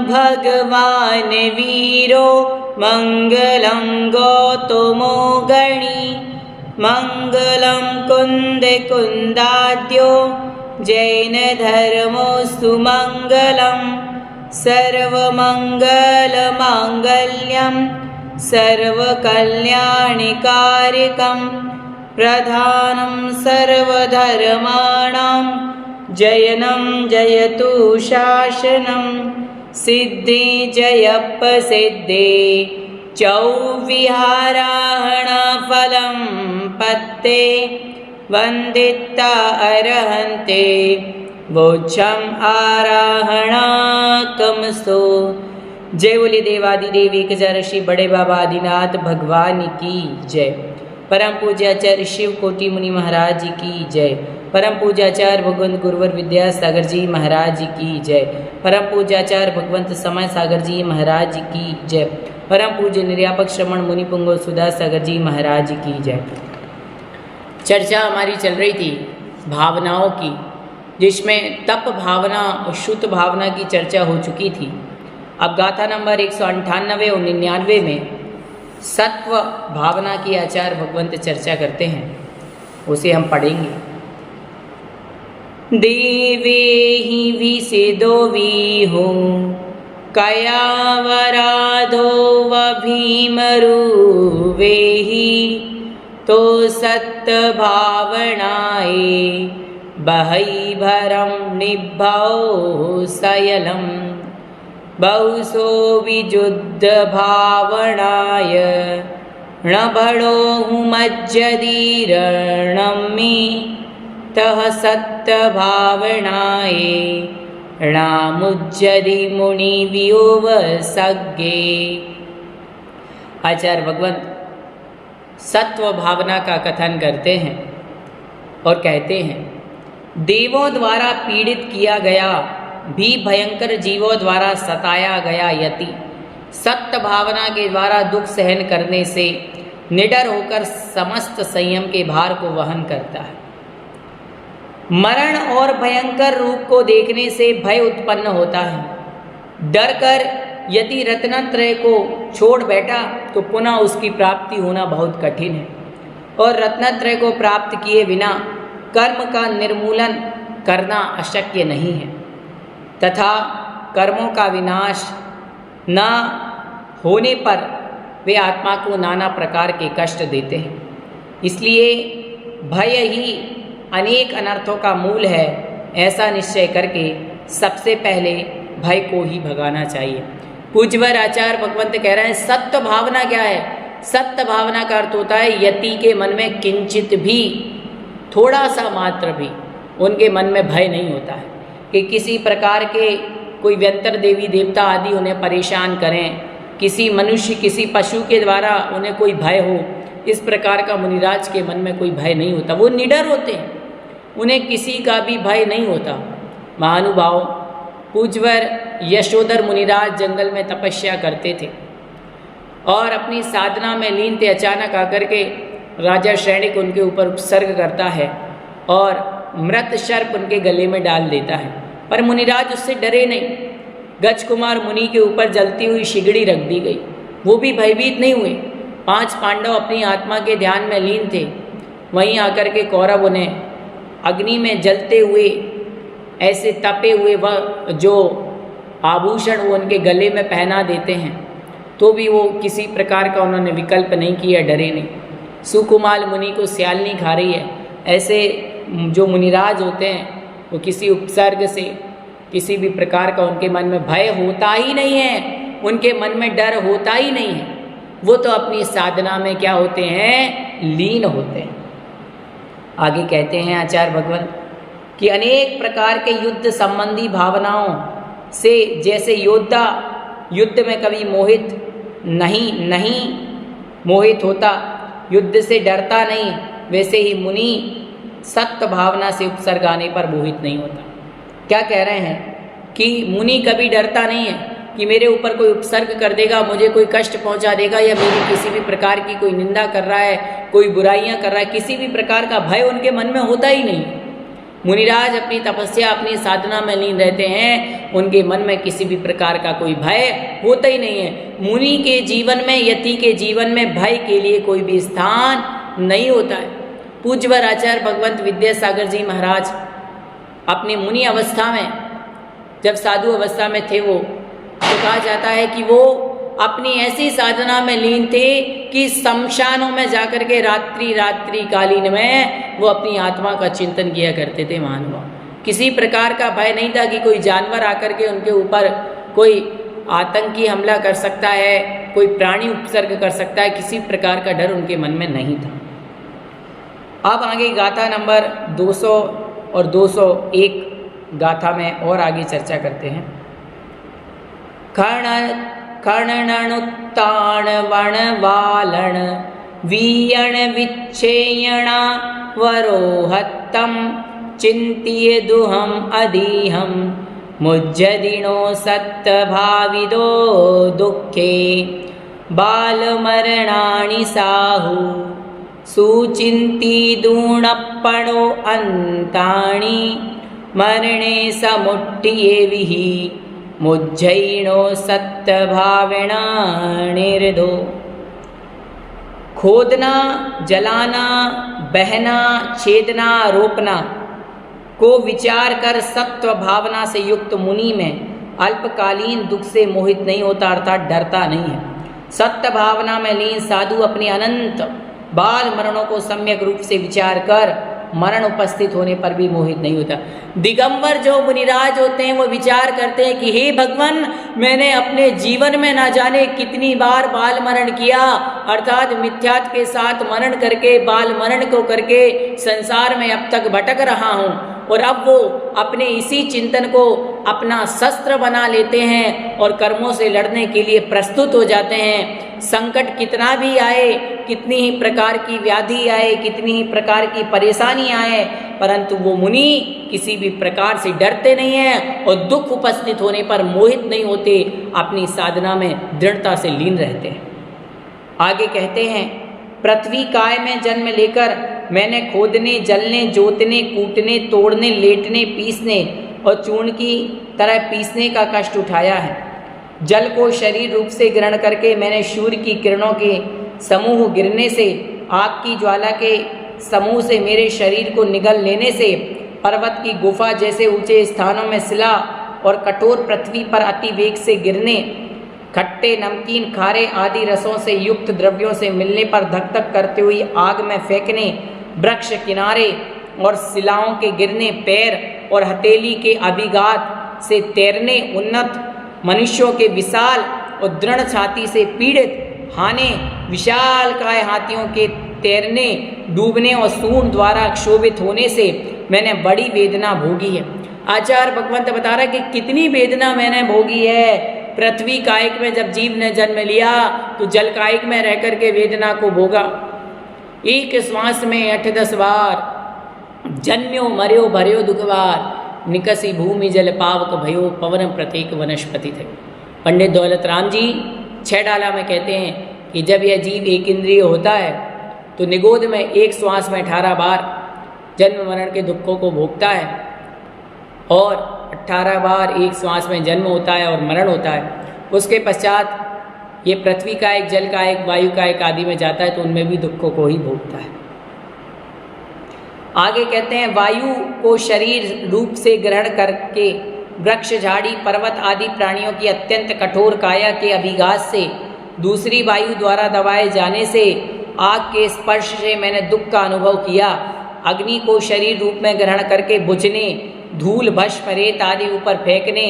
भगवान वीरो मंगलं गौतमो गणी मंगलं कुंद कुंदाद्यो जैन धर्मोस्तु मंगलं सर्वमंगल मांगल्यं सर्वकल्याणिकारिकं प्रधानं सर्वधर्माणां जयनं जयतु शासनं सिद्धि जयप्रसिद्धे चौविहाराहणफलं पत्ते वंदिता अर्हन्ते वोच्छम् आराहणाकमस्तो। जय बोले देवादिदेव एक हजार ऋषि बड़े बाबा आदिनाथ भगवान की जय। परम पूज्याचार्य शिव कोटि मुनि महाराज जी की जय। परम पूज्याचार्य भगवंत गुरुवर विद्यासागर जी महाराज जी की जय। परम पूज्याचार्य भगवंत समय सागर जी महाराज जी की जय। परम पूज्य निर्यापक श्रवण मुनि पुंगव सुधा सागर जी महाराज जी की जय। चर्चा हमारी चल रही थी भावनाओं की, जिसमें तप भावना और शुद्ध भावना की चर्चा हो चुकी थी। अब गाथा नंबर 198 और 99 में सत्व भावना की आचार्य भगवंत चर्चा करते हैं, उसे हम पढ़ेंगे। देवे ही विसिदो विहो कयावराधो व भीमरुवेहि तो सत्य भावनाए बहई भरम निभौ सयलम बहुसो विजुद्ध भावनाय णभड़ो मज्जदीरणमी तह सत्य भावनाए णामुज्जदि मुनि वियोग सज्ञे। आचार्य भगवंत सत्व भावना का कथन करते हैं और कहते हैं, देवों द्वारा पीड़ित किया गया भी भयंकर जीवों द्वारा सताया गया यति सत्य भावना के द्वारा दुख सहन करने से निडर होकर समस्त संयम के भार को वहन करता है। मरण और भयंकर रूप को देखने से भय उत्पन्न होता है। डर कर यदि रत्नत्रय को छोड़ बैठा तो पुनः उसकी प्राप्ति होना बहुत कठिन है, और रत्नत्रय को प्राप्त किए बिना कर्म का निर्मूलन करना अशक्य नहीं है, तथा कर्मों का विनाश न होने पर वे आत्मा को नाना प्रकार के कष्ट देते हैं। इसलिए भय ही अनेक अनर्थों का मूल है, ऐसा निश्चय करके सबसे पहले भय को ही भगाना चाहिए। पूज्यवर आचार्य भगवंत कह रहे हैं, सत्य भावना क्या है? सत्य भावना का अर्थ होता है यति के मन में किंचित भी, थोड़ा सा मात्र भी उनके मन में भय नहीं होता है कि किसी प्रकार के कोई व्यंतर देवी देवता आदि उन्हें परेशान करें, किसी मनुष्य किसी पशु के द्वारा उन्हें कोई भय हो। इस प्रकार का मुनिराज के मन में कोई भय नहीं होता, वो निडर होते हैं, उन्हें किसी का भी भय नहीं होता। महानुभाव पूज्यवर यशोधर मुनिराज जंगल में तपस्या करते थे और अपनी साधना में लीन थे। अचानक आकर के राजा शैणिक उनके ऊपर उपसर्ग करता है और मृत सर्प उनके गले में डाल देता है, पर मुनिराज उससे डरे नहीं। गज कुमार मुनि के ऊपर जलती हुई शिगड़ी रख दी गई, वो भी भयभीत नहीं हुए। 5 पांडव अपनी आत्मा के ध्यान में लीन थे। वहीं आकर के कौरव उन्हें अग्नि में जलते हुए ऐसे तपे हुए वह जो आभूषण वो उनके गले में पहना देते हैं, तो भी वो किसी प्रकार का उन्होंने विकल्प नहीं किया, डरे नहीं। सुकुमाल मुनि को सियालनी खा रही है, ऐसे जो मुनिराज होते हैं वो किसी उपसर्ग से किसी भी प्रकार का उनके मन में भय होता ही नहीं है, उनके मन में डर होता ही नहीं है। वो तो अपनी साधना में क्या होते हैं? लीन होते हैं। आगे कहते हैं आचार्य भगवंत कि अनेक प्रकार के युद्ध संबंधी भावनाओं से, जैसे योद्धा युद्ध में कभी मोहित नहीं मोहित होता, युद्ध से डरता नहीं, वैसे ही मुनि सत्य भावना से उपसर्ग आने पर मोहित नहीं होता। क्या कह रहे हैं कि मुनि कभी डरता नहीं है कि मेरे ऊपर कोई उपसर्ग कर देगा, मुझे कोई कष्ट पहुंचा देगा, या मेरी किसी भी प्रकार की कोई निंदा कर रहा है, कोई बुराइयां कर रहा है, किसी भी प्रकार का भय उनके मन में होता ही नहीं। मुनिराज अपनी तपस्या अपनी साधना में लीन रहते हैं, उनके मन में किसी भी प्रकार का कोई भय होता ही नहीं है। मुनि के जीवन में, यति के जीवन में भय के लिए कोई भी स्थान नहीं होता है। पूज्यवर आचार्य भगवंत विद्यासागर जी महाराज अपनी मुनि अवस्था में, जब साधु अवस्था में थे वो, तो कहा जाता है कि वो अपनी ऐसी साधना में लीन थे कि शमशानों में जाकर के रात्रि कालीन में वो अपनी आत्मा का चिंतन किया करते थे महानुभाव। किसी प्रकार का भय नहीं था कि कोई जानवर आकर के उनके ऊपर कोई आतंकी हमला कर सकता है, कोई प्राणी उपसर्ग कर सकता है, किसी प्रकार का डर उनके मन में नहीं था। अब आगे गाथा नंबर 200 और 201 गाथा में और आगे चर्चा करते हैं। खणनुत्ताण वणवालण वीयण विच्छेयणा वरोहत्तम चिंत्य दुहम अदीहम मुज्जदिनो सत्तभाविदो दुःखे बालमरणानि साहु सुचिंती दूणप्पणो अंताणि मरणे समुट्टिये विहि मुज्जैनो सत्तभावेणा निर्दो। खोदना, जलाना, बहना, छेदना, रोपना को विचार कर सत्व भावना से युक्त मुनि में अल्पकालीन दुख से मोहित नहीं होता, अर्थात डरता नहीं है। सत्य भावना में लीन साधु अपने अनंत बाल मरणों को सम्यक रूप से विचार कर मरण उपस्थित होने पर भी मोहित नहीं होता। दिगंबर जो मुनिराज होते हैं वो विचार करते हैं कि हे भगवान, मैंने अपने जीवन में ना जाने कितनी बार बाल मरण किया, अर्थात मिथ्यात्व के साथ मरण करके, बाल मरण को करके संसार में अब तक भटक रहा हूँ। और अब वो अपने इसी चिंतन को अपना शस्त्र बना लेते हैं और कर्मों से लड़ने के लिए प्रस्तुत हो जाते हैं। संकट कितना भी आए, कितनी ही प्रकार की व्याधि आए, कितनी ही प्रकार की परेशानी आए, परंतु वो मुनि किसी भी प्रकार से डरते नहीं हैं और दुख उपस्थित होने पर मोहित नहीं होते, अपनी साधना में दृढ़ता से लीन रहते हैं। आगे कहते हैं, पृथ्वी काय में जन्म लेकर मैंने खोदने, जलने, जोतने, कूटने, तोड़ने, लेटने, पीसने और चूर्ण की तरह पीसने का कष्ट उठाया है। जल को शरीर रूप से ग्रहण करके मैंने सूर्य की किरणों के समूह गिरने से, आग की ज्वाला के समूह से मेरे शरीर को निगल लेने से, पर्वत की गुफा जैसे ऊंचे स्थानों में शिला और कठोर पृथ्वी पर अति वेग से गिरने, खट्टे, नमकीन, खारे आदि रसों से युक्त द्रव्यों से मिलने पर धक धक करते हुई आग में फेंकने, वृक्ष किनारे और शिलाओं के गिरने, पैर और हथेली के अभिघात से तैरने, उन्नत मनुष्यों के विशाल और दृढ़ छाती से पीड़ित हाने, विशाल काय हाथियों के तैरने, डूबने और सूंड द्वारा क्षोभित होने से मैंने बड़ी वेदना भोगी है। आचार्य भगवंत बता रहा है कि कितनी वेदना मैंने भोगी है। पृथ्वी कायिक में जब जीव ने जन्म लिया तो जल कायिक में रह कर के वेदना को भोगा। एक श्वास में 8-10 बार जन्म्यो मर्यो भर्यो दुखवार, निकसी भूमि जल पावक भयो पवन प्रत्येक वनस्पति थे। पंडित दौलत राम जी 6 डाला में कहते हैं कि जब यह जीव एक इंद्रिय होता है तो निगोद में एक श्वास में 18 बार जन्म मरण के दुखों को भोगता है और 18 बार एक श्वास में जन्म होता है और मरण होता है। उसके पश्चात ये पृथ्वी का एक, जल का एक, वायु का एक आदि में जाता है तो उनमें भी दुखों को ही भोगता है। आगे कहते हैं, वायु को शरीर रूप से ग्रहण करके वृक्ष, झाड़ी, पर्वत आदि प्राणियों की अत्यंत कठोर काया के अभिघात से, दूसरी वायु द्वारा दबाए जाने से, आग के स्पर्श से मैंने दुख का अनुभव किया। अग्नि को शरीर रूप में ग्रहण करके बुझने, धूल, भस्म, रेत आदि ऊपर फेंकने,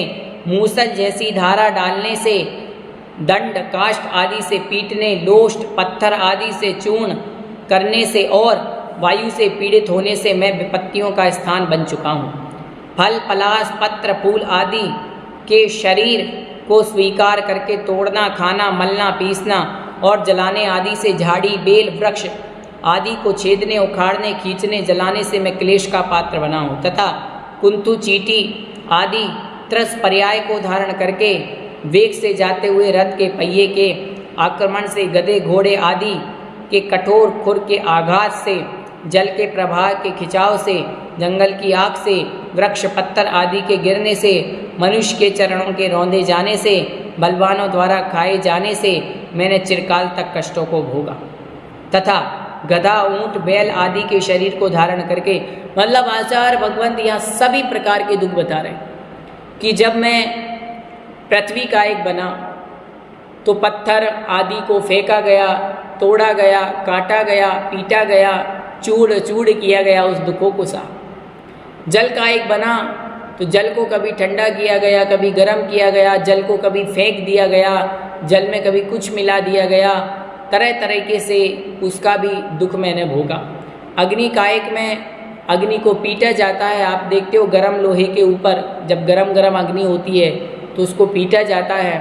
मूसल जैसी धारा डालने से, दंड, काष्ठ आदि से पीटने, लोष्ट, पत्थर आदि से चूर्ण करने से और वायु से पीड़ित होने से मैं विपत्तियों का स्थान बन चुका हूँ। फल, पलाश, पत्र, फूल आदि के शरीर को स्वीकार करके तोड़ना, खाना, मलना, पीसना और जलाने आदि से, झाड़ी, बेल, वृक्ष आदि को छेदने, उखाड़ने, खींचने, जलाने से मैं क्लेश का पात्र बना हूँ। तथा कुंतु, चींटी आदि त्रस पर्याय को धारण करके वेग से जाते हुए रथ के पहिए के आक्रमण से, गधे, घोड़े आदि के कठोर खुर के आघात से, जल के प्रवाह के खिंचाव से, जंगल की आग से, वृक्ष पत्थर आदि के गिरने से, मनुष्य के चरणों के रौंदे जाने से, बलवानों द्वारा खाए जाने से मैंने चिरकाल तक कष्टों को भोगा तथा गधा, ऊंट, बैल आदि के शरीर को धारण करके, मतलब आचार्य भगवंत यहाँ सभी प्रकार के दुख बता रहे हैं कि जब मैं पृथ्वी का एक बना तो पत्थर आदि को फेंका गया, तोड़ा गया, काटा गया, पीटा गया, चूड़ चूड़ किया गया, उस दुखों को सहा। जल का एक बना तो जल को कभी ठंडा किया गया, कभी गर्म किया गया, जल को कभी फेंक दिया गया, जल में कभी कुछ मिला दिया गया, तरह तरीके से उसका भी दुख मैंने भोगा। अग्नि कायक में अग्नि को पीटा जाता है, आप देखते हो गरम लोहे के ऊपर जब गरम गरम अग्नि होती है तो उसको पीटा जाता है,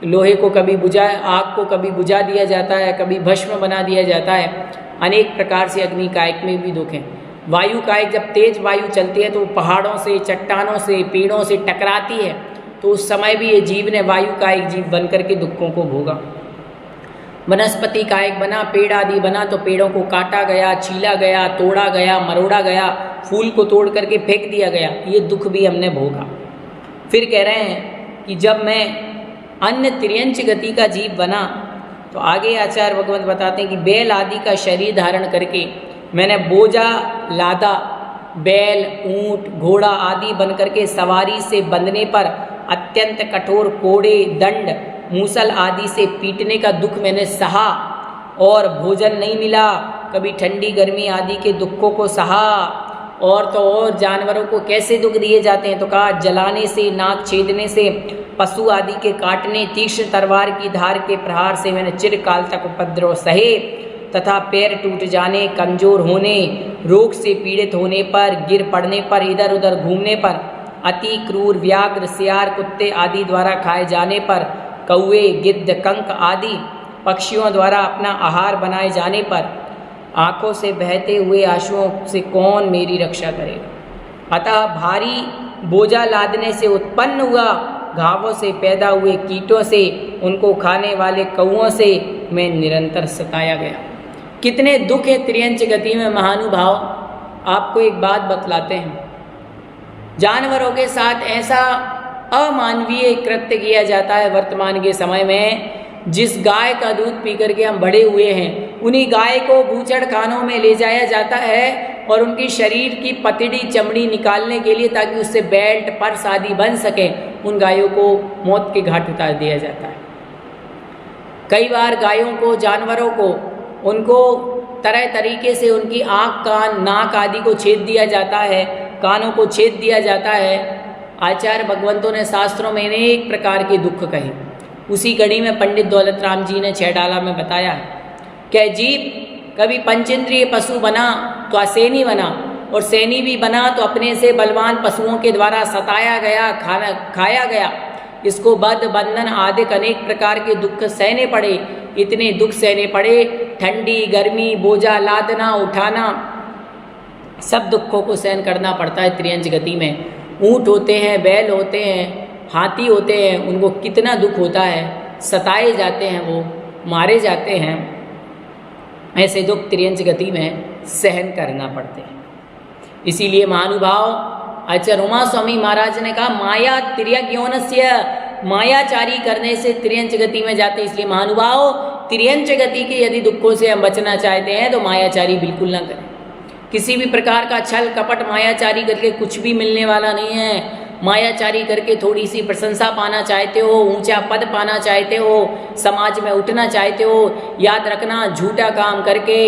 लोहे को कभी बुझा, आग को कभी बुझा दिया जाता है, कभी भस्म बना दिया जाता है। अनेक प्रकार से अग्नि कायक में भी दुख हैं। वायु कायक जब तेज वायु चलती है तो वो पहाड़ों से, चट्टानों से, पेड़ों से टकराती है, तो उस समय भी ये जीव ने वायु कायक जीव बन करके दुखों को भोगा। वनस्पति कायक बना, पेड़ आदि बना तो पेड़ों को काटा गया, छीला गया, तोड़ा गया, मरोड़ा गया, फूल को तोड़ करके फेंक दिया गया, ये दुख भी हमने भोगा। फिर कह रहे हैं कि जब मैं अन्य त्रियंच गति का जीव बना तो आगे आचार्य भगवंत बताते हैं कि बैल आदि का शरीर धारण करके मैंने बोझा लादा, बैल, ऊंट, घोड़ा आदि बन करके सवारी से बंधने पर अत्यंत कठोर कोड़े, दंड, मूसल आदि से पीटने का दुख मैंने सहा और भोजन नहीं मिला, कभी ठंडी गर्मी आदि के दुखों को सहा। और तो और जानवरों को कैसे दुख दिए जाते हैं तो कहा जलाने से, नाक छेदने से, पशु आदि के काटने, तीक्ष्ण तलवार की धार के प्रहार से मैंने चिरकाल तक उपद्रव सहे तथा पैर टूट जाने, कमजोर होने, रोग से पीड़ित होने पर, गिर पड़ने पर, इधर उधर घूमने पर, अति क्रूर व्याघ्र, सियार, कुत्ते आदि द्वारा खाए जाने पर, कौवे, गिद्ध, कंक आदि पक्षियों द्वारा अपना आहार बनाए जाने पर, आँखों से बहते हुए आंसुओं से कौन मेरी रक्षा करेगा। अतः भारी बोझा लादने से उत्पन्न हुआ, घावों से पैदा हुए कीटों से, उनको खाने वाले कौओं से मैं निरंतर सताया गया। कितने दुख है त्रियंच गति में महानुभाव। आपको एक बात बतलाते हैं, जानवरों के साथ ऐसा अमानवीय कृत्य किया जाता है वर्तमान के समय में। जिस गाय का दूध पी करके हम बड़े हुए हैं, उन्हीं गाय को बूचड़ खानों में ले जाया जाता है और उनकी शरीर की पतड़ी चमड़ी निकालने के लिए, ताकि उससे बेल्ट, पर्स आदि बन सके, उन गायों को मौत के घाट उतार दिया जाता है। कई बार गायों को, जानवरों को, उनको तरह तरीके से उनकी आँख, कान, नाक आदि को छेद दिया जाता है, कानों को छेद दिया जाता है। आचार्य भगवंतों ने शास्त्रों में अनेक प्रकार के दुख कहे। उसी कड़ी में पंडित दौलत राम जी ने 6 डाला में बताया है कि जीव कभी पंचेंद्रिय पशु बना तो असैनी बना, और सैनी भी बना तो अपने से बलवान पशुओं के द्वारा सताया गया, खाया गया। इसको बद, बंधन आदि अनेक प्रकार के दुख सहने पड़े। इतने दुख सहने पड़े, ठंडी, गर्मी, बोझा लादना, उठाना, सब दुखों को सहन करना पड़ता है त्रियंच गति में। ऊँट होते हैं, बैल होते हैं, हाथी होते हैं, उनको कितना दुख होता है, सताए जाते हैं, वो मारे जाते हैं। ऐसे दुख त्रियंच गति में सहन करना पड़ते हैं। इसीलिए महानुभाव आचार्य उमा स्वामी महाराज ने कहा माया तिर्यज्ञोनस्य, मायाचारी करने से त्रियंच गति में जाते। इसलिए महानुभाव त्रियंच गति के यदि दुखों से हम बचना चाहते हैं तो मायाचारी बिल्कुल ना करें। किसी भी प्रकार का छल कपट मायाचारी करके कुछ भी मिलने वाला नहीं है। मायाचारी करके थोड़ी सी प्रशंसा पाना चाहते हो, ऊंचा पद पाना चाहते हो, समाज में उठना चाहते हो, याद रखना झूठा काम करके,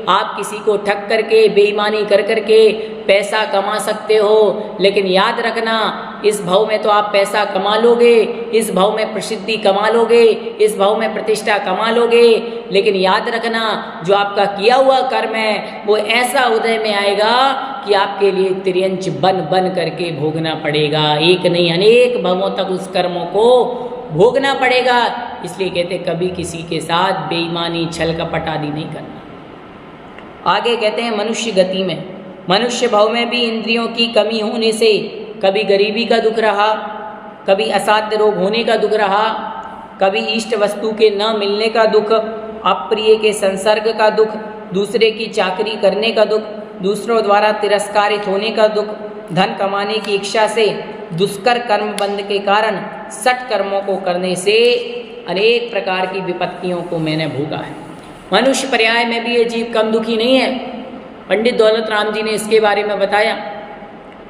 आप किसी को ठग करके, बेईमानी कर करके पैसा कमा सकते हो। लेकिन याद रखना इस भाव में तो आप पैसा कमा लोगे, इस भाव में प्रसिद्धि कमा लोगे, इस भाव में प्रतिष्ठा कमा लोगे, लेकिन याद रखना जो आपका किया हुआ कर्म है वो ऐसा उदय में आएगा कि आपके लिए त्रियंच बन बन करके भोगना पड़ेगा। एक नहीं अनेक भवों तक उस कर्मों को भोगना पड़ेगा। इसलिए कहते कभी किसी के साथ बेईमानी, छल कपट आदि नहीं करना। आगे कहते हैं मनुष्य गति में, मनुष्य भाव में भी इंद्रियों की कमी होने से कभी गरीबी का दुख रहा, कभी असाध्य रोग होने का दुख रहा, कभी इष्ट वस्तु के न मिलने का दुख, अप्रिय के संसर्ग का दुख, दूसरे की चाकरी करने का दुख, दूसरों द्वारा तिरस्कारित होने का दुख, धन कमाने की इच्छा से दुष्कर कर्म बंध के कारण सठ कर्मों को करने से अनेक प्रकार की विपत्तियों को मैंने भोगा है। मनुष्य पर्याय में भी ये जीव कम दुखी नहीं है। पंडित दौलत राम जी ने इसके बारे में बताया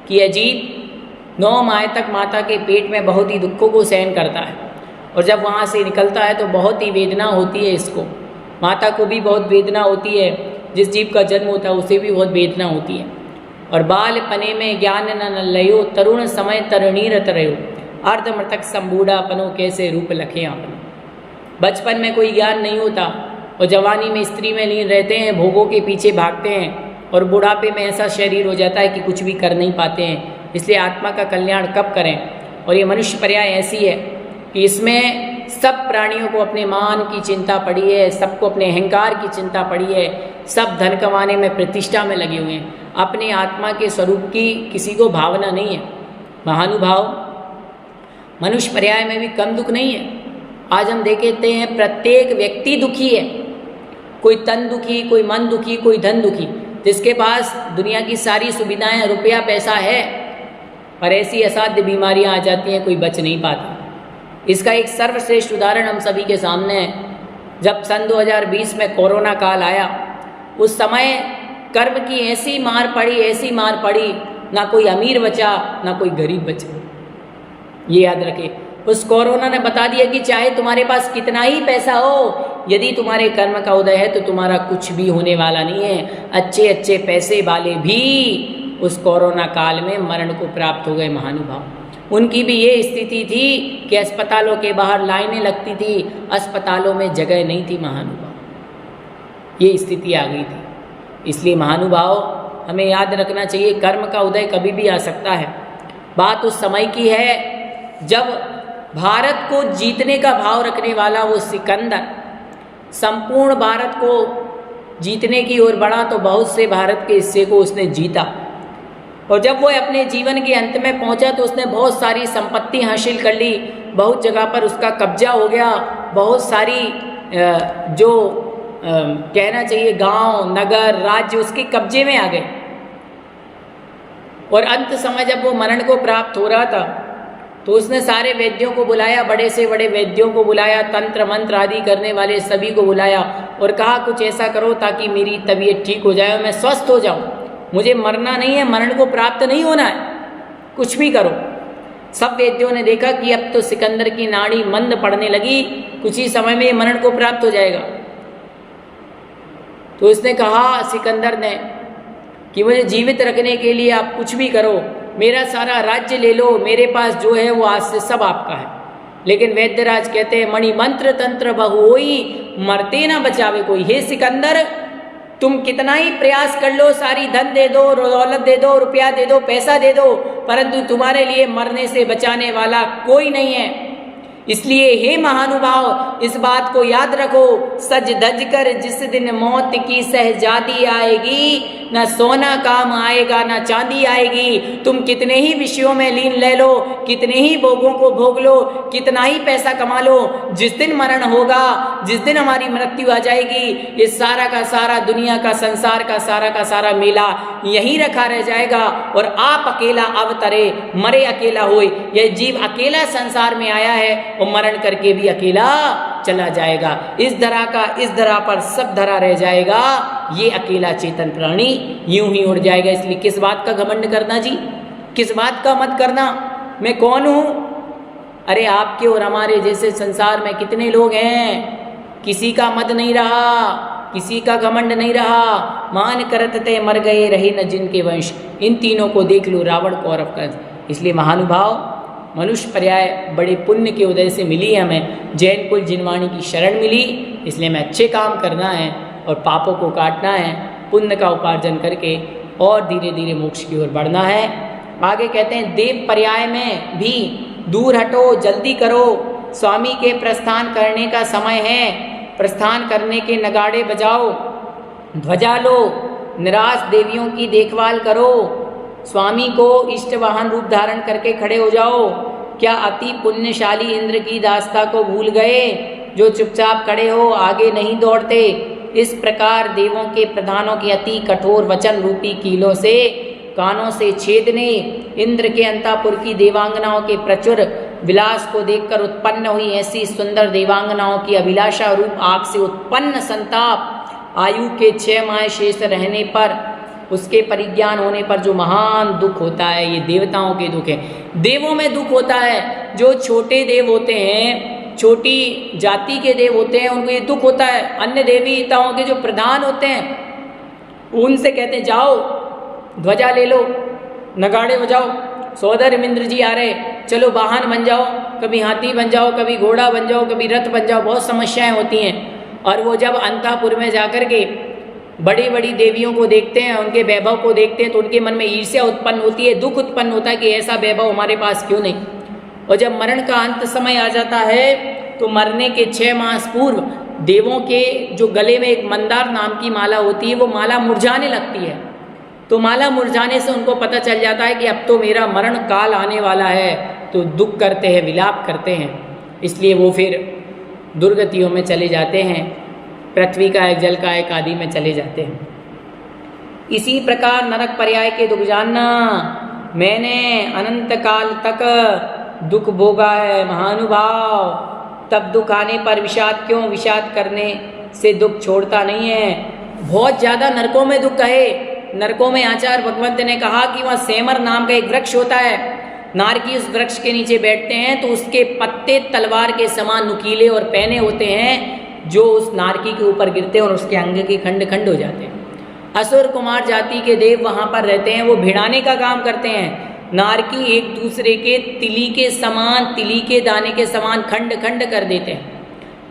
कि यह जीव 9 माह तक माता के पेट में बहुत ही दुखों को सहन करता है और जब वहाँ से निकलता है तो बहुत ही वेदना होती है इसको। माता को भी बहुत वेदना होती है, जिस जीव का जन्म होता है उसे भी बहुत वेदना होती है। और बाल पने में ज्ञान न लयो, तरुण समय तरणीर तरयो, अर्धमृतक संबूढ़ापनो कैसे रूप लखे आपनो। बचपन में कोई ज्ञान नहीं होता और जवानी में स्त्री में लीन रहते हैं, भोगों के पीछे भागते हैं और बुढ़ापे में ऐसा शरीर हो जाता है कि कुछ भी कर नहीं पाते हैं। इसलिए आत्मा का कल्याण कब करें। और ये मनुष्य पर्याय ऐसी है कि इसमें सब प्राणियों को अपने मान की चिंता पड़ी है, सबको अपने अहंकार की चिंता पड़ी है, सब धन कमाने में प्रतिष्ठा में लगे हुए हैं, अपने आत्मा के स्वरूप की किसी को भावना नहीं है। महानुभाव, मनुष्य पर्याय में भी कम दुख नहीं है। आज हम देखते हैं प्रत्येक व्यक्ति दुखी है, कोई तन दुखी, कोई मन दुखी, कोई धन दुखी। जिसके पास दुनिया की सारी सुविधाएं, रुपया पैसा है, पर ऐसी असाध्य बीमारियां आ जाती हैं, कोई बच नहीं पाता। इसका एक सर्वश्रेष्ठ उदाहरण हम सभी के सामने है। जब सन 2020 में कोरोना काल आया, उस समय कर्म की ऐसी मार पड़ी, ना कोई अमीर बचा ना कोई गरीब बचा। ये याद रखे, उस कोरोना ने बता दिया कि चाहे तुम्हारे पास कितना ही पैसा हो, यदि तुम्हारे कर्म का उदय है तो तुम्हारा कुछ भी होने वाला नहीं है। अच्छे अच्छे पैसे वाले भी उस कोरोना काल में मरण को प्राप्त हो गए। महानुभाव, उनकी भी ये स्थिति थी कि अस्पतालों के बाहर लाइनें लगती थी, अस्पतालों में जगह नहीं थी। महानुभाव, ये स्थिति आ गई थी। इसलिए महानुभाव, हमें याद रखना चाहिए कर्म का उदय कभी भी आ सकता है। बात उस समय की है जब भारत को जीतने का भाव रखने वाला वो सिकंदर संपूर्ण भारत को जीतने की ओर बढ़ा, तो बहुत से भारत के हिस्से को उसने जीता। और जब वो अपने जीवन के अंत में पहुंचा तो उसने बहुत सारी संपत्ति हासिल कर ली, बहुत जगह पर उसका कब्जा हो गया, बहुत सारी जो कहना चाहिए गांव, नगर, राज्य उसके कब्जे में आ गए। और अंत समय जब वो मरण को प्राप्त हो रहा था तो उसने सारे वैद्यों को बुलाया, बड़े से बड़े वैद्यों को बुलाया, तंत्र मंत्र आदि करने वाले सभी को बुलाया और कहा कुछ ऐसा करो ताकि मेरी तबीयत ठीक हो जाए और मैं स्वस्थ हो जाऊं। मुझे मरना नहीं है, मरण को प्राप्त नहीं होना है, कुछ भी करो। सब वैद्यों ने देखा कि अब तो सिकंदर की नाड़ी मंद पड़ने लगी, कुछ ही समय में मरण को प्राप्त हो जाएगा। तो उसने कहा, सिकंदर ने, कि मुझे जीवित रखने के लिए आप कुछ भी करो, मेरा सारा राज्य ले लो, मेरे पास जो है वो आज से सब आपका है। लेकिन वैद्यराज कहते हैं, मणि मंत्र तंत्र बहु होई, मरते ना बचावे कोई। हे सिकंदर, तुम कितना ही प्रयास कर लो, सारी धन दे दो, दौलत दे दो, रुपया दे दो, पैसा दे दो, परंतु तुम्हारे लिए मरने से बचाने वाला कोई नहीं है। इसलिए हे महानुभाव, इस बात को याद रखो, सज धज कर जिस दिन मौत की सहजादी आएगी, न सोना काम आएगा न चांदी आएगी। तुम कितने ही विषयों में लीन ले लो, कितने ही भोगों को भोग लो, कितना ही पैसा कमा लो, जिस दिन मरण होगा, जिस दिन हमारी मृत्यु आ जाएगी, ये सारा का सारा दुनिया का, संसार का सारा मेला यहीं रखा रह जाएगा और आप अकेला अवतरे, मरे अकेला होए। यह जीव अकेला संसार में आया है और मरण करके भी अकेला चला जाएगा। इस धरा पर सब धरा रह जाएगा, ये अकेला चेतन प्राणी यूं ही उड़ जाएगा। इसलिए किस बात का घमंड करना जी, किस बात का मत करना, मैं कौन हूं? अरे आपके और हमारे जैसे संसार में कितने लोग हैं, किसी का मत नहीं रहा, किसी का घमंड नहीं रहा। मान करत ते मर गए, रहे न जिनके वंश। इन तीनों को देख लो, रावण, कौरव, कंस। इसलिए महानुभाव, मनुष्य पर्याय बड़े पुण्य के उदय से मिली है हमें, जैन कुल जिनवाणी की शरण मिली। इसलिए हमें अच्छे काम करना है और पापों को काटना है, पुण्य का उपार्जन करके और धीरे धीरे मोक्ष की ओर बढ़ना है। आगे कहते हैं, देव पर्याय में भी दूर हटो, जल्दी करो, स्वामी के प्रस्थान करने का समय है। प्रस्थान करने के नगाड़े बजाओ, ध्वजा लो, निराश देवियों की देखभाल करो, स्वामी को इष्ट वाहन रूप धारण करके खड़े हो जाओ। क्या अति पुण्यशाली इंद्र की दास्ता को भूल गए, जो चुपचाप खड़े हो, आगे नहीं दौड़ते, इस प्रकार देवों के प्रधानों के अति कठोर वचन रूपी कीलों से कानों से छेदने, इंद्र के अंतापुर की देवांगनाओं के प्रचुर विलास को देखकर उत्पन्न हुई ऐसी सुंदर देवांगनाओं की अभिलाषा रूप आग से उत्पन्न संताप, आयु के 6 माह शेष रहने पर, उसके परिज्ञान होने पर जो महान दुख होता है, ये देवताओं के दुख है। देवों में दुख होता है, जो छोटे देव होते हैं, छोटी जाति के देव होते हैं, उनको ये दुख होता है। अन्य देवताओं के जो प्रधान होते हैं उनसे कहते हैं जाओ ध्वजा ले लो, नगाड़े बजाओ, सौदर इंद्र जी आ रहे, चलो वाहन बन जाओ, कभी हाथी बन जाओ, कभी घोड़ा बन जाओ, कभी रथ बन जाओ, बहुत समस्याएं होती हैं। और वो जब अंतापुर में जाकर के बड़ी बड़ी देवियों को देखते हैं, उनके वैभव को देखते हैं, तो उनके मन में ईर्ष्या उत्पन्न होती है, दुख उत्पन्न होता है कि ऐसा वैभव हमारे पास क्यों नहीं। और जब मरण का अंत समय आ जाता है तो मरने के 6 मास पूर्व देवों के जो गले में एक मंदार नाम की माला होती है, वो माला मुरझाने लगती है। तो माला मुरझाने से उनको पता चल जाता है कि अब तो मेरा मरण काल आने वाला है, तो दुख करते हैं, विलाप करते हैं। इसलिए वो फिर दुर्गतियों में चले जाते हैं, पृथ्वी का एक, जल का एक आदि में चले जाते हैं। इसी प्रकार नरक पर्याय के दुख जानना, मैंने अनंत काल तक दुख भोगा है महानुभाव, तब दुख आने पर विषाद क्यों, विषाद करने से दुख छोड़ता नहीं है। बहुत ज़्यादा नरकों में दुख है। नरकों में आचार्य भगवंत ने कहा कि वहाँ सेमर नाम का एक वृक्ष होता है, नारकी उस वृक्ष के नीचे बैठते हैं तो उसके पत्ते तलवार के समान नुकीले और पैने होते हैं, जो उस नारकी के ऊपर गिरते हैं और उसके अंग के खंड खंड हो जाते हैं। असुर कुमार जाति के देव वहाँ पर रहते हैं, वो भिड़ाने का काम करते हैं। नारकी एक दूसरे के तिली के समान, तिली के दाने के समान खंड खंड कर देते हैं।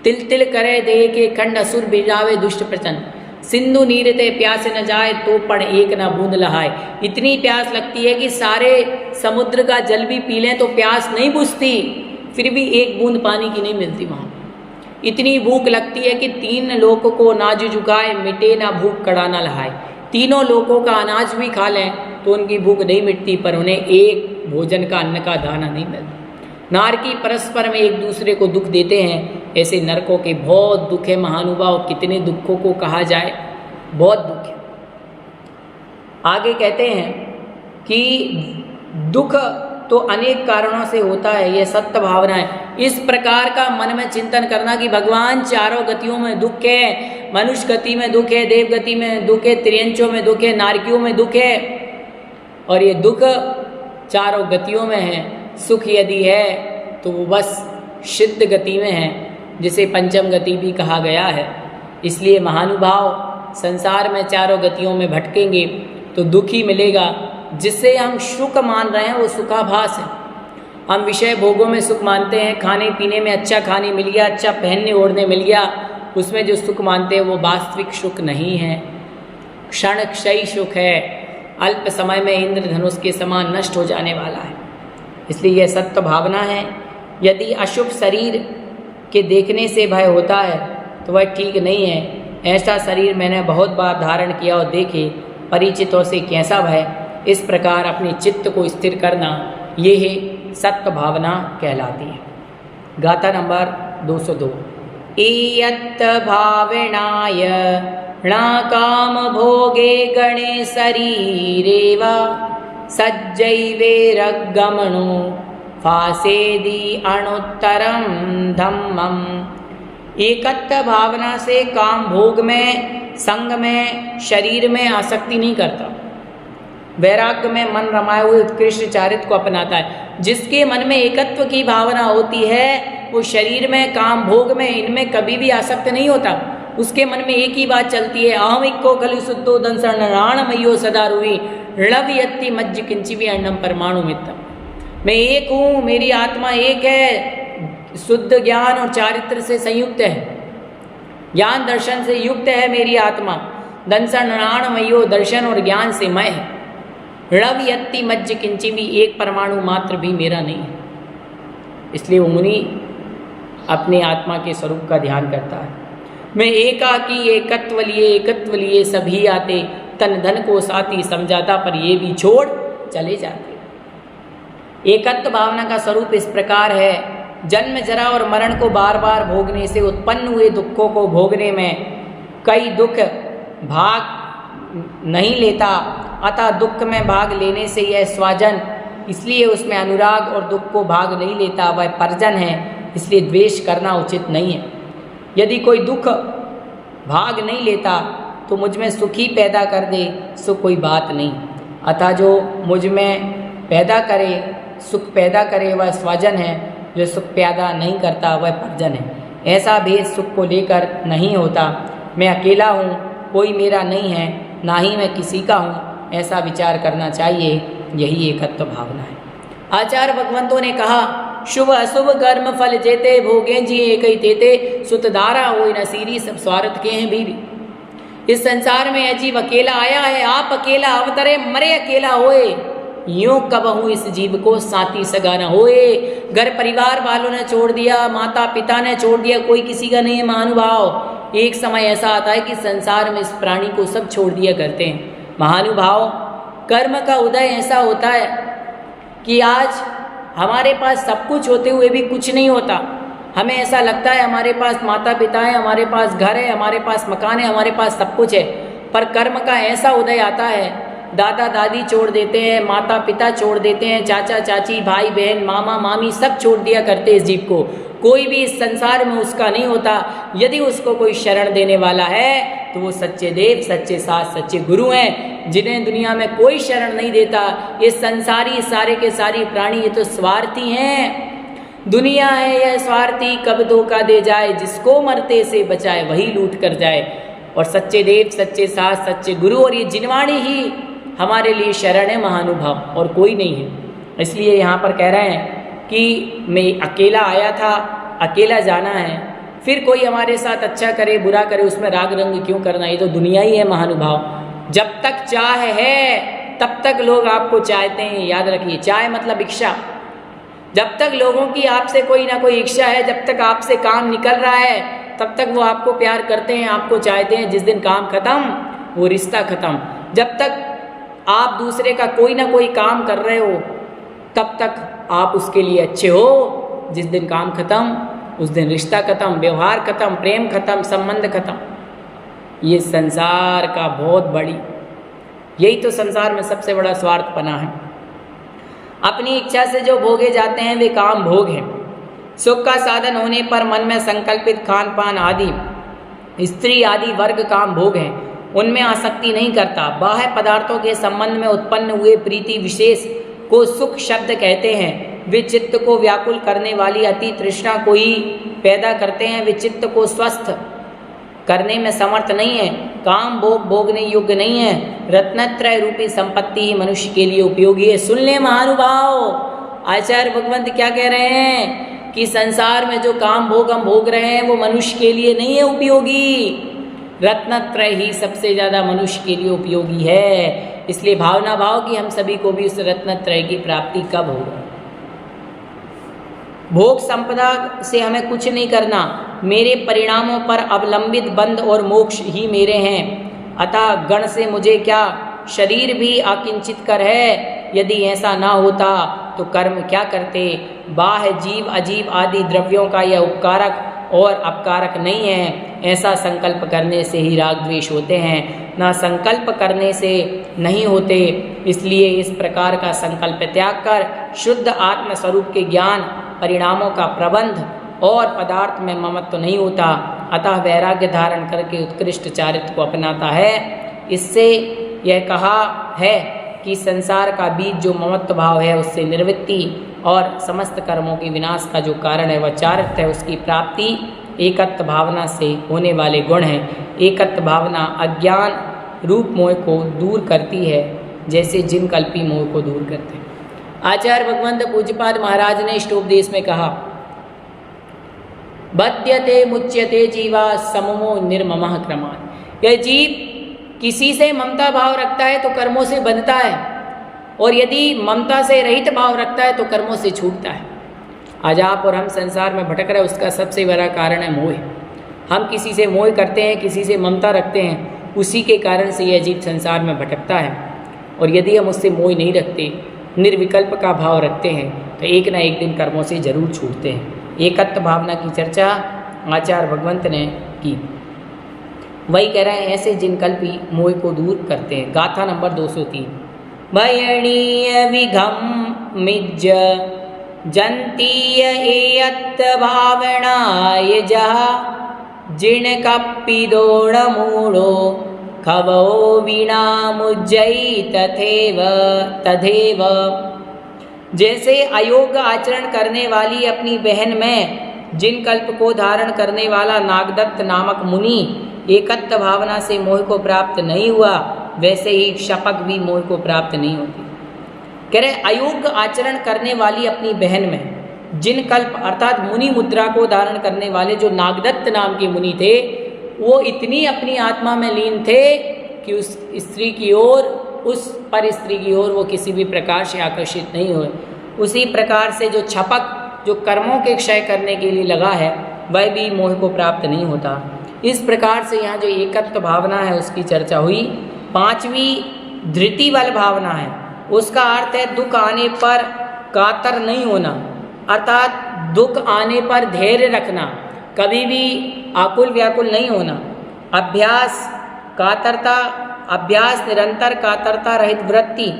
तिल तिल करे देह के खंड, असुर भिड़ावे दुष्ट प्रचंड, सिंधु नीरते प्यास न जाए तो पण एक न बूंद लहाए। इतनी प्यास लगती है कि सारे समुद्र का जल भी पी लें तो प्यास नहीं बुझती, फिर भी एक बूंद पानी की नहीं मिलती वहाँ। इतनी भूख लगती है कि 3 लोक को नाज झुकाए, मिटे ना भूख कड़ा ना लहाए। तीनों लोकों का अनाज भी खा लें तो उनकी भूख नहीं मिटती, पर उन्हें एक भोजन का अन्न का दाना नहीं मिलता। नारकी परस्पर में एक दूसरे को दुख देते हैं। ऐसे नरकों के बहुत दुख है महानुभाव, कितने दुखों को कहा जाए, बहुत दुख है। आगे कहते हैं कि दुख तो अनेक कारणों से होता है, यह सत्य भावना है। इस प्रकार का मन में चिंतन करना कि भगवान चारों गतियों में दुख है, मनुष्य गति में दुख है, देव गति में दुख है, त्रियंचों में दुख है, नारकियों में दुख है, और ये दुख चारों गतियों में है। सुख यदि है तो वो बस सिद्ध गति में है, जिसे पंचम गति भी कहा गया है। इसलिए महानुभाव संसार में चारों गतियों में भटकेंगे तो दुख ही मिलेगा। जिससे हम सुख मान रहे हैं वो सुखाभास है। हम विषय भोगों में सुख मानते हैं, खाने पीने में अच्छा खाने मिल गया, अच्छा पहनने ओढ़ने मिल गया, उसमें जो सुख मानते हैं वो वास्तविक सुख नहीं है, क्षण क्षयी सुख है, अल्प समय में इंद्रधनुष के समान नष्ट हो जाने वाला है। इसलिए यह सत्य भावना है। यदि अशुभ शरीर के देखने से भय होता है तो वह ठीक नहीं है। ऐसा शरीर मैंने बहुत बार धारण किया और देखे, परिचितों से कैसा भय। इस प्रकार अपने चित्त को स्थिर करना, ये है सत्य भावना कहलाती है। गाथा नंबर 202। एयत् भावनाय ण काम भोगे गणे शरीरेव सज्जैवेरगमनो फासेदि अणुत्तरम धम्मम। एकत्व भावना से काम भोग में, संग में, शरीर में आसक्ति नहीं करता, वैराग्य में मन रमाए हुए उत्कृष्ट चारित्र को अपनाता है। जिसके मन में एकत्व की भावना होती है वो शरीर में, काम भोग में, इनमें कभी भी आसक्त नहीं होता। उसके मन में एक ही बात चलती है, अहम इक्को खलु शुद्धो दंसण राणमयो सदा रुवि ऋणव यत्ति मज्ज किंचिवी अन्नम परमाणु मित्रम। मैं एक हूँ, मेरी आत्मा एक है, शुद्ध ज्ञान और चारित्र से संयुक्त है, ज्ञान दर्शन से युक्त है मेरी आत्मा। दंसण राणमयो दर्शन और ज्ञान से मैं है। ऋणव यत्ति मज्ज किंचिवी, एक परमाणु मात्र भी मेरा नहीं है। इसलिए वो मुनि अपने आत्मा के स्वरूप का ध्यान करता है। मैं एकाकी एकत्व लिए सभी आते, तन धन को साथी समझाता पर ये भी छोड़ चले जाते। एकत्व भावना का स्वरूप इस प्रकार है, जन्म जरा और मरण को बार बार भोगने से उत्पन्न हुए दुखों को भोगने में कई दुख भाग नहीं लेता, अतः दुख में भाग लेने से यह स्वजन, इसलिए उसमें अनुराग और दुख को भाग नहीं लेता, वह परजन है, इसलिए द्वेष करना उचित नहीं है। यदि कोई दुख भाग नहीं लेता तो मुझ में सुख ही पैदा कर दे सो कोई बात नहीं, अतः जो मुझ में पैदा करे, सुख पैदा करे वह स्वजन है, जो सुख पैदा नहीं करता वह परजन है। ऐसा भेद सुख को लेकर नहीं होता। मैं अकेला हूँ, कोई मेरा नहीं है, ना ही मैं किसी का हूँ, ऐसा विचार करना चाहिए। यही एकत्व भावना है। आचार्य भगवंतों ने कहा, शुभ अशुभ कर्म फल जेते, भोगे जी एक ही तेते, सुतधारा हो न सीरी, सब स्वार्थ के हैं भीरी। इस संसार में अजीब अकेला आया है, आप अकेला अवतरे, मरे अकेला होए, यूं कब हूँ इस जीव को साथी सगा न होए। घर परिवार वालों ने छोड़ दिया, माता पिता ने छोड़ दिया, कोई किसी का नहीं है महानुभाव। एक समय ऐसा आता है कि संसार में इस प्राणी को सब छोड़ दिया करते हैं। महानुभाव, कर्म का उदय ऐसा होता है कि आज हमारे पास सब कुछ होते हुए भी कुछ नहीं होता। हमें ऐसा लगता है हमारे पास माता पिता है, हमारे पास घर है, हमारे पास मकान है, हमारे पास सब कुछ है, पर कर्म का ऐसा उदय आता है, दादा दादी छोड़ देते हैं, माता पिता छोड़ देते हैं, चाचा चाची, भाई बहन, मामा मामी सब छोड़ दिया करते इस जीव को। कोई भी इस संसार में उसका नहीं होता। यदि उसको कोई शरण देने वाला है तो वो सच्चे देव, सच्चे साथ, सच्चे गुरु हैं, जिन्हें दुनिया में कोई शरण नहीं देता। ये संसारी सारे के सारी प्राणी ये तो स्वार्थी हैं। दुनिया है यह स्वार्थी, कब धोखा दे जाए, जिसको मरते से बचाए वही लूट कर जाए। और सच्चे देव, सच्चे साथ, सच्चे गुरु और ये जिनवाणी ही हमारे लिए शरण है महानुभाव, और कोई नहीं है। इसलिए यहाँ पर कह रहे हैं कि मैं अकेला आया था, अकेला जाना है, फिर कोई हमारे साथ अच्छा करे बुरा करे उसमें राग रंग क्यों करना, ये तो दुनिया ही है महानुभाव। जब तक चाह है तब तक लोग आपको चाहते हैं, याद रखिए। चाह मतलब इच्छा। जब तक लोगों की आपसे कोई ना कोई इच्छा है, जब तक आपसे काम निकल रहा है तब तक वो आपको प्यार करते हैं, आपको चाहते हैं। जिस दिन काम खत्म वो रिश्ता खत्म। जब तक आप दूसरे का कोई ना कोई काम कर रहे हो तब तक आप उसके लिए अच्छे हो। जिस दिन काम खत्म उस दिन रिश्ता खत्म, व्यवहार खत्म, प्रेम खत्म, संबंध खत्म। ये संसार का बहुत बड़ी, यही तो संसार में सबसे बड़ा स्वार्थपना है। अपनी इच्छा से जो भोगे जाते हैं वे काम भोग हैं। सुख का साधन होने पर मन में संकल्पित खान पान आदि, स्त्री आदि वर्ग काम भोग हैं, उनमें आसक्ति नहीं करता। बाह्य पदार्थों के संबंध में उत्पन्न हुए प्रीति विशेष को सुख शब्द कहते हैं। वे चित्त को व्याकुल करने वाली अति तृष्णा को ही पैदा करते हैं। वे चित्त को स्वस्थ करने में समर्थ नहीं है। काम भोग भोगने योग्य नहीं है। रत्नत्रय रूपी संपत्ति ही मनुष्य के लिए उपयोगी है। सुन ले महानुभाव, आचार्य भगवंत क्या कह रहे हैं कि संसार में जो काम भोग हम भोग रहे हैं वो मनुष्य के लिए नहीं है उपयोगी। रत्नत्रय ही सबसे ज़्यादा मनुष्य के लिए उपयोगी है। इसलिए भावना भाव कि हम सभी को भी उस रत्नत्रय की प्राप्ति कब होगा। भोग संपदा से हमें कुछ नहीं करना। मेरे परिणामों पर अवलंबित बंध और मोक्ष ही मेरे हैं, अतः गण से मुझे क्या, शरीर भी अकिंचित कर है। यदि ऐसा ना होता तो कर्म क्या करते। बाह्य जीव अजीव आदि द्रव्यों का यह उपकारक और अपकारक नहीं है। ऐसा संकल्प करने से ही राग द्वेष होते हैं, ना संकल्प करने से नहीं होते। इसलिए इस प्रकार का संकल्प त्याग कर शुद्ध आत्म स्वरूप के ज्ञान, परिणामों का प्रबंध और पदार्थ में ममत्व नहीं होता। अतः वैराग्य धारण करके उत्कृष्ट चारित्र को अपनाता है। इससे यह कहा है कि संसार का बीज जो ममत्व भाव है उससे निवृत्ति और समस्त कर्मों के विनाश का जो कारण है वह चारित्र है, उसकी प्राप्ति एकत्व भावना से होने वाले गुण हैं। एकत्व भावना अज्ञान रूप मोह को दूर करती है, जैसे जिन कल्पी मोह को दूर करते हैं। आचार्य भगवंत पूज्यपाद महाराज ने इष्टोपदेश में कहा, बध्यते मुच्यते जीवा सममो निर्ममः क्रमान। यह जीव किसी से ममता भाव रखता है तो कर्मों से बंधता है, और यदि ममता से रहित भाव रखता है तो कर्मों से छूटता है। आज आप और हम संसार में भटक रहे, उसका सबसे बड़ा कारण है मोह। हम किसी से मोह करते हैं, किसी से ममता रखते हैं, उसी के कारण से यह जीव संसार में भटकता है। और यदि हम उससे मोह नहीं रखते, निर्विकल्प का भाव रखते हैं, तो एक ना एक दिन कर्मों से जरूर छूटते हैं। एकत्व भावना की चर्चा आचार्य भगवंत ने की। वही कह रहे हैं ऐसे जिन कल्पी मोह को दूर करते हैं। गाथा नंबर 203। भयणीय विघम मिज्ज जंतीय एयत भावनाय जहा जिन कप्पि दोण मूढ़ो खवो वीणा मुज्जई तथेव। जैसे अयोग्य आचरण करने वाली अपनी बहन में जिन कल्प को धारण करने वाला नागदत्त नामक मुनि एकत्व भावना से मोह को प्राप्त नहीं हुआ, वैसे ही शपक भी मोह को प्राप्त नहीं होती। कह रहे अयोग्य आचरण करने वाली अपनी बहन में जिन कल्प अर्थात मुनि मुद्रा को धारण करने वाले जो नागदत्त नाम के मुनि थे, वो इतनी अपनी आत्मा में लीन थे कि उस स्त्री की ओर, उस पर स्त्री की ओर वो किसी भी प्रकार से आकर्षित नहीं हुए। उसी प्रकार से जो छपक जो कर्मों के क्षय करने के लिए लगा है, वह भी मोह को प्राप्त नहीं होता। इस प्रकार से यहाँ जो एकत्व भावना है उसकी चर्चा हुई। पांचवी धृति बल भावना है, उसका अर्थ है दुख आने पर कातर नहीं होना, अर्थात दुख आने पर धैर्य रखना, कभी भी आकुल व्याकुल नहीं होना। अभ्यास कातरता, अभ्यास निरंतर कातरता रहित वृत्ति,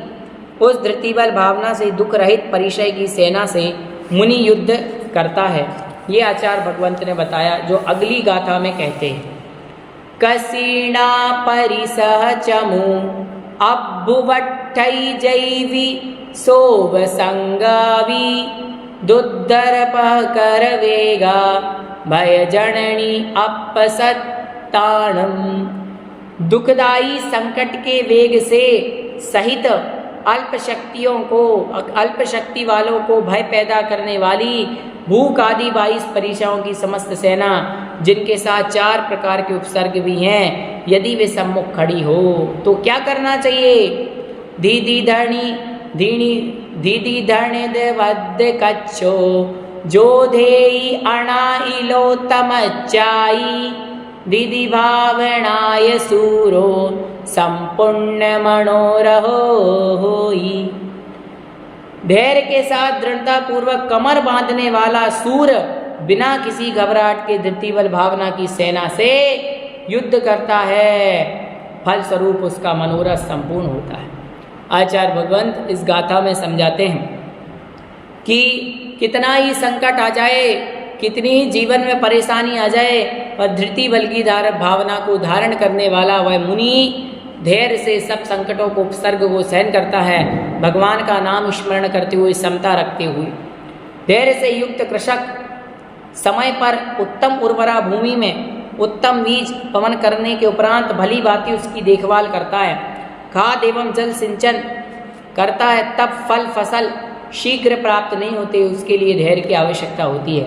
उस धृति बल भावना से दुख रहित परिचय की सेना से मुनि युद्ध करता है। ये आचार्य भगवंत ने बताया, जो अगली गाथा में कहते हैं। कसीणा परिसह चमु अब्बुवट्ठई जैवी सोव संगावी दुद्दर्प कर वेगा भय जननी अपसत्ताणम। दुखदाई संकट के वेग से सहित अल्प शक्तियों को, अल्प शक्ति वालों को भय पैदा करने वाली भूख आदि 22 परिचयों की समस्त सेना, जिनके साथ 4 प्रकार के उपसर्ग भी हैं, यदि वे सम्मुख खड़ी हो तो क्या करना चाहिए? दीदी धरणी देवद्य कच्छो जोधेई अणा इलो तमच्चाई दीदी भावनाय सूरो संपूर्ण मनोरहो होई। धैर्य के साथ दृढ़ता पूर्वक कमर बांधने वाला सूर बिना किसी घबराहट के धृति बल भावना की सेना से युद्ध करता है, फलस्वरूप उसका मनोरथ संपूर्ण होता है। आचार्य भगवंत इस गाथा में समझाते हैं कि कितना ही संकट आ जाए, कितनी ही जीवन में परेशानी आ जाए, और धृति बल की भावना को धारण करने वाला वह मुनि धैर्य से सब संकटों को उपसर्ग को सहन करता है, भगवान का नाम स्मरण करते हुए, समता रखते हुए। धैर्य से युक्त कृषक समय पर उत्तम उर्वरा भूमि में उत्तम बीज पवन करने के उपरांत भली भांति उसकी देखभाल करता है, खाद एवं जल सिंचन करता है, तब फल फसल शीघ्र प्राप्त नहीं होते, उसके लिए धैर्य की आवश्यकता होती है।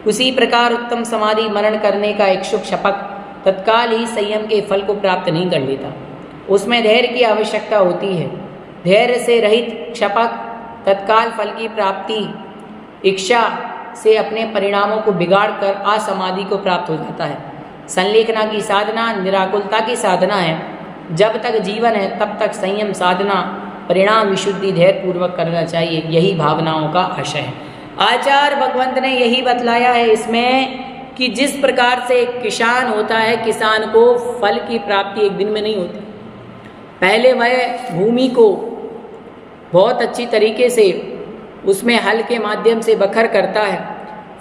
उसी प्रकार उत्तम समाधि मनन करने का इच्छुक शपक तत्काल ही संयम के फल को प्राप्त नहीं कर लेता, उसमें धैर्य की आवश्यकता होती है। धैर्य से रहित क्षपक तत्काल फल की प्राप्ति इच्छा से अपने परिणामों को बिगाड़ कर असमाधि को प्राप्त हो जाता है। संलेखना की साधना निराकुलता की साधना है। जब तक जीवन है तब तक संयम साधना, परिणाम विशुद्धि धैर्य पूर्वक करना चाहिए, यही भावनाओं का आशय है। आचार्य भगवंत ने यही बतलाया है इसमें कि जिस प्रकार से एक किसान होता है, किसान को फल की प्राप्ति एक दिन में नहीं होती। पहले वह भूमि को बहुत अच्छी तरीके से उसमें हल के माध्यम से बखर करता है,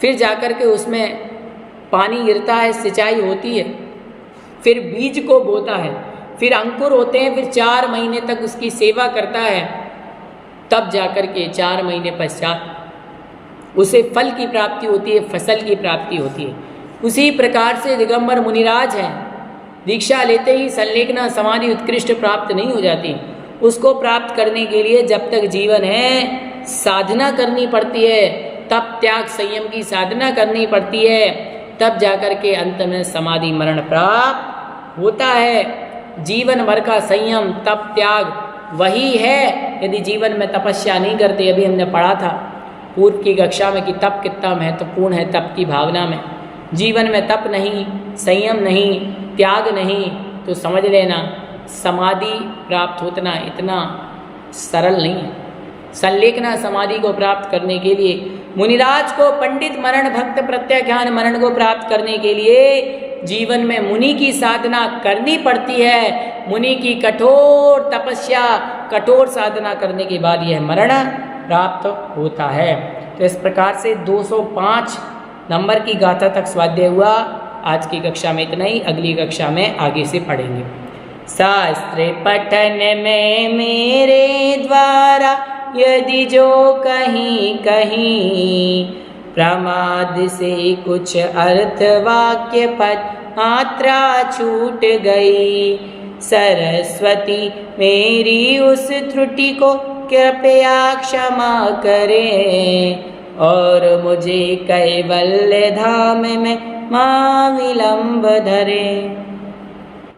फिर जाकर के उसमें पानी गिरता है, सिंचाई होती है, फिर बीज को बोता है, फिर अंकुर होते हैं, फिर 4 महीने तक उसकी सेवा करता है, तब जाकर के 4 महीने पश्चात उसे फल की प्राप्ति होती है, फसल की प्राप्ति होती है। उसी प्रकार से दिगंबर मुनिराज हैं, दीक्षा लेते ही संलेखना समाधि उत्कृष्ट प्राप्त नहीं हो जाती। उसको प्राप्त करने के लिए जब तक जीवन है साधना करनी पड़ती है, तब त्याग संयम की साधना करनी पड़ती है, तब जाकर के अंत में समाधि मरण प्राप्त होता है। जीवन भर का संयम तप त्याग वही है। यदि जीवन में तपस्या नहीं करते, अभी हमने पढ़ा था पूर्व की कक्षा में कि तप कितना महत्वपूर्ण है, तप की भावना में। जीवन में तप नहीं, संयम नहीं, त्याग नहीं, तो समझ लेना समाधि प्राप्त होना इतना सरल नहीं है। संलेखना समाधि को प्राप्त करने के लिए मुनिराज को पंडित मरण भक्त प्रत्याख्यान मरण को प्राप्त करने के लिए जीवन में मुनि की साधना करनी पड़ती है। मुनि की कठोर तपस्या, कठोर साधना करने के बाद यह मरण प्राप्त होता है। तो इस प्रकार से 205 नंबर की गाथा तक स्वाध्याय हुआ। आज की कक्षा में इतना ही, अगली कक्षा में आगे से पढ़ेंगे। शास्त्र पठन में मेरे द्वारा यदि जो कहीं कहीं प्रमाद से कुछ अर्थ वाक्य पद मात्रा छूट गई, सरस्वती मेरी उस त्रुटि को कृपया क्षमा करें और मुझे कैवल्य धाम में मां विलंब धरे।